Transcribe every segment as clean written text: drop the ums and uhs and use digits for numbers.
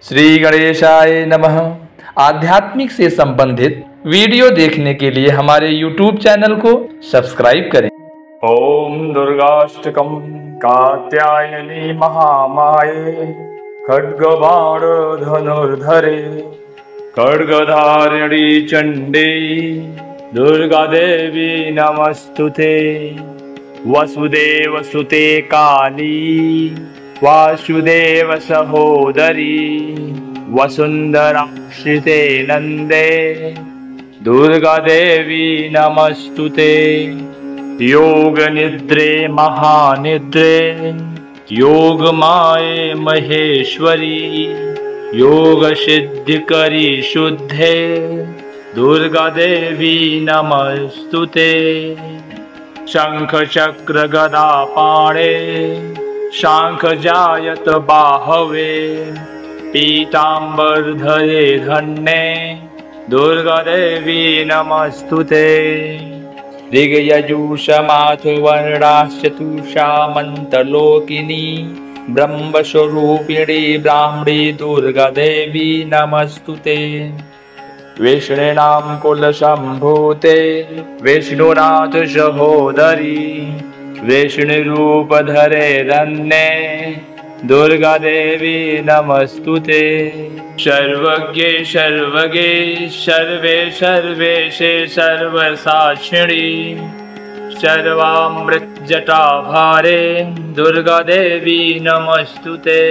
श्री गणेशाय नमः। आध्यात्मिक से संबंधित वीडियो देखने के लिए हमारे YouTube चैनल को सब्सक्राइब करें। ओम दुर्गाष्टकम कात्यायनी महामाये खड्गबाण धनुर्धरे खड्गधारिणी चंडी दुर्गा देवी नमस्तुते। वसुदेव सुते काली वासुदेव सहोदरी वसुंधराश्रिते नंदे दुर्गा देवी नमस्तुते। योग निद्रे महानिद्रे योग माये महेश्वरी योग सिद्धिकरी शुद्धे दुर्गा देवी नमस्तुते। शंख चक्र गदा पाणे शांख जायत बाहवे पीतांबर धरे धन्ये दुर्गा देवी नमस्तुते। ऋग्यजुषमाथुवर्णाश्चतुषा मन्त्रलोकिनी ब्रह्मस्वरूपिणी ब्राह्मणी दुर्गा देवी नमस्तुते। विष्णुनां कुलसम्भूते विष्णुनाथ सहोदरी विष्णुरूपधरे रन्ये दुर्गा देवी नमस्तुते। सर्वज्ञे सर्वगे सर्वे सर्वेशे सर्वसाक्षिणी सर्वामृतजटाभारे दुर्गा देवी नमस्तुते।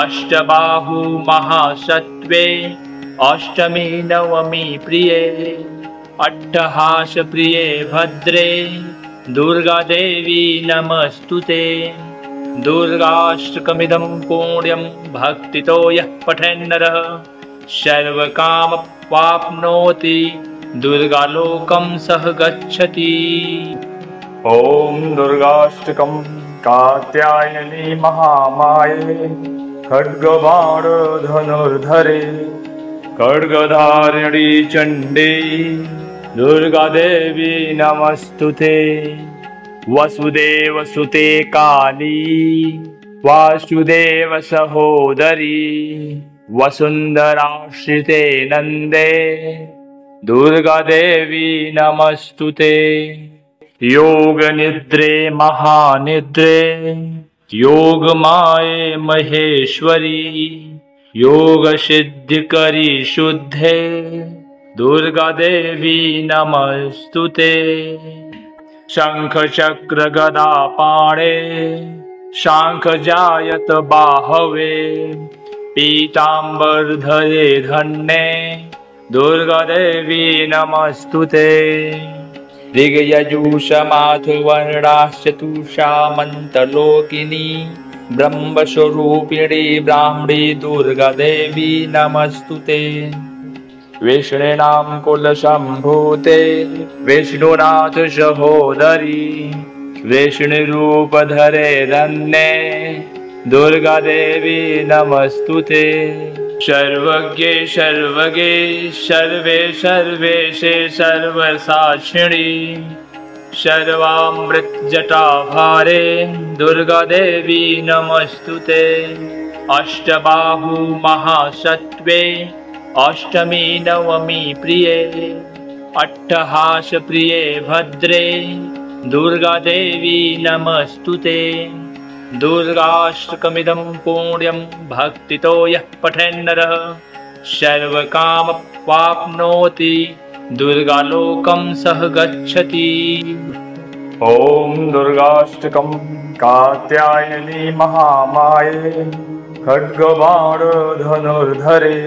अष्टबाहु महासत्त्वे अष्टमी नवमी प्रिये अट्टहास प्रिये भद्रे दुर्गा देवी नमस्तुते। दुर्गाष्टकमिदं पुण्यं भक्तितो यः पठेन्नरः सर्वकामप्राप्नोति दुर्गालोकं सह गच्छति। ओम दुर्गाष्टकम कात्यायनी महामाये खड्गबाण धनुर्धरे खड्गधारिणी चंडी दुर्गा देवी नमस्तुते। वसुदेव सुते काली वासुदेव सहोदरी वसुंधराश्रिते नंदे दुर्गा देवी नमस्तुते। योग निद्रे महानिद्रे योग माये महेश्वरी योग सिद्धिकरी शुद्धे दुर्गा देवी नमस्तुते। शंख चक्र गदा पाणे शांख जायत बाहवे पीतांबर धरे धन्ये दुर्गा देवी नमस्तुते। ऋग्यजुषमाथुवर्णाश्चतुषा मन्त्रलोकिनी ब्रह्मस्वरूपिणी ब्राह्मणी दुर्गा देवी नमस्तुते। विष्णुनां कुलसम्भूते विष्णुनाथ सहोदरी विष्णुरूपधरे रन्ये दुर्गा देवी नमस्तुते। सर्वज्ञे सर्वगे सर्वे सर्वेशे सर्वसाक्षिणी सर्वामृतजटाभारे दुर्गा देवी नमस्तुते। अष्टबाहु महासत्त्वे अष्टमी नवमी प्रिये अट्टहास प्रिये भद्रे दुर्गा देवी नमस्तुते। दुर्गाष्टकमिदं पुण्यं भक्तितो यः पठेन्नरः सर्वकामप्राप्नोति दुर्गालोकं सह गच्छति। ओम दुर्गाष्टकम कात्यायनी महामाये खड्गबाण धनुर्धरे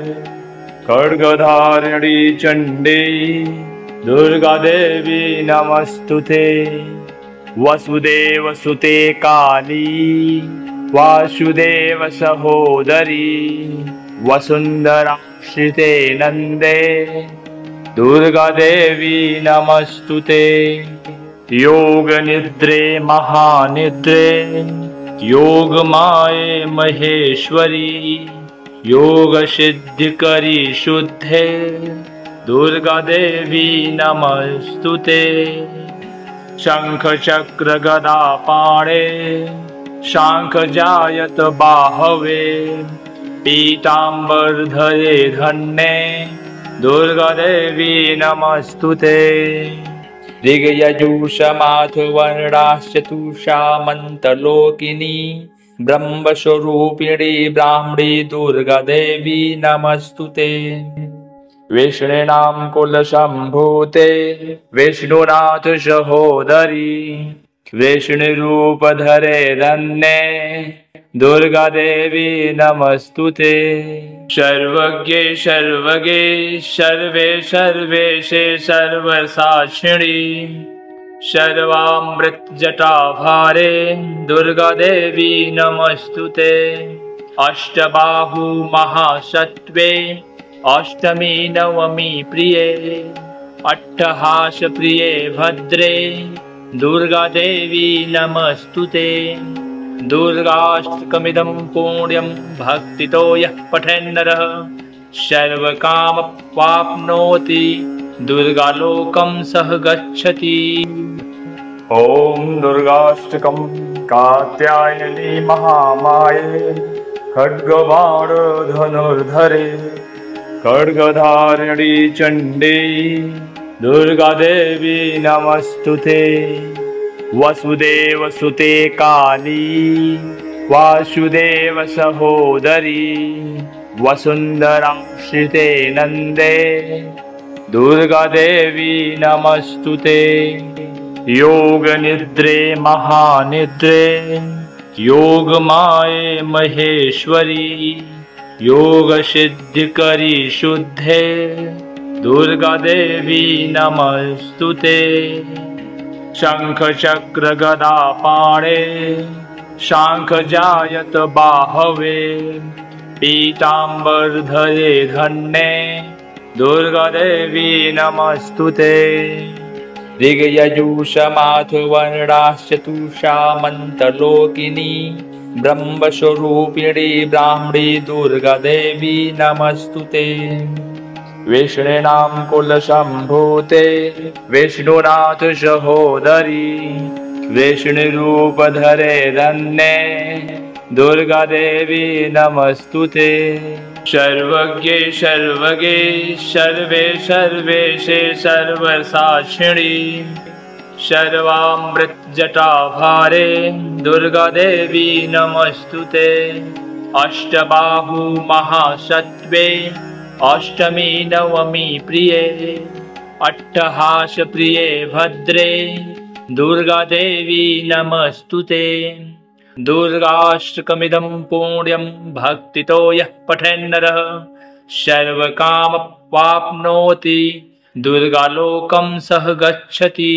खड्गधारिणी चंडी दुर्गा देवी नमस्तुते। वसुदेव सुते काली वासुदेव सहोदरी वसुंधराश्रिते नंदे दुर्गा देवी नमस्तुते। योग निद्रे महानिद्रे योग माये महेश्वरी योग सिद्धिकरी शुद्धे दुर्गा देवी नमस्तुते। शंख चक्र गदा पाणे शांख जायत बाहवे पीताम्बरधरे धन्ये दुर्गादेवी नमस्तुते। ऋग्यजुषमाथुवर्णाश्चतुषामन्तलोकिनी ब्रह्मस्वरूपिणी ब्राह्मणी दुर्गादेवी नमस्तुते। विष्णुनां कुलसम्भूते विष्णुनाथ सहोदरी विष्णुरूपधरे धन्ये दुर्गादेवी नमस्तुते। सर्वज्ञे सर्वगे सर्वे सर्वेशे सर्वसाक्षिणी सर्वामृतजटाभारे दुर्गादेवी नमस्तुते। अष्टबाहु महासत्त्वे अष्टमी नवमी प्रिये अट्टहास प्रिये भद्रे दुर्गादेवी नमस्तुते। दुर्गाष्टकमिदं पुण्यं भक्तितो यः पठेन्नरः सर्वकामप्राप्नोति दुर्गालोकं सह गच्छति। ॐ दुर्गाष्टकं कात्यायनी महामाये खड्गबाणधनुर्धरे खड्गधारिणी चण्डी दुर्गादेवी नमस्तुते। वसुदेवसुते काली वासुदेव सहोदरी वसुन्धराश्रिते नन्दे दुर्गादेवी नमस्तुते। योगनिद्रे महानिद्रे योगमाये महेश्वरी योगसिद्धिकरी शुद्धे दुर्गादेवी नमस्तुते। शङ्खचक्रगदापाणे शाङ्खजायत बाहवे पीताम्बरधरे धन्ये दुर्गादेवी नमस्तुते। ऋग्यजुषमाथुवर्णाश्चतुषामन्तलोकिनी ब्रह्मस्वरूपिणी ब्राह्मणी दुर्गादेवी नमस्तुते। विष्णुनां कुलसम्भूते विष्णुनाथ सहोदरी विष्णुरूपधरे धन्ये दुर्गादेवी नमस्तुते। सर्वज्ञे सर्वगे सर्वे सर्वेशे सर्वसाक्षिणी सर्वामृतजटाभारे दुर्गादेवी नमस्तुते। अष्टबाहु महासत्त्वे अष्टमी नवमी प्रिये अट्टहास प्रिये भद्रे दुर्गादेवी नमस्तुते। दुर्गाष्टकमिदं पुण्यं भक्तितो यः पठेन्नरः सर्वकामप्राप्नोति दुर्गालोकं सह गच्छति।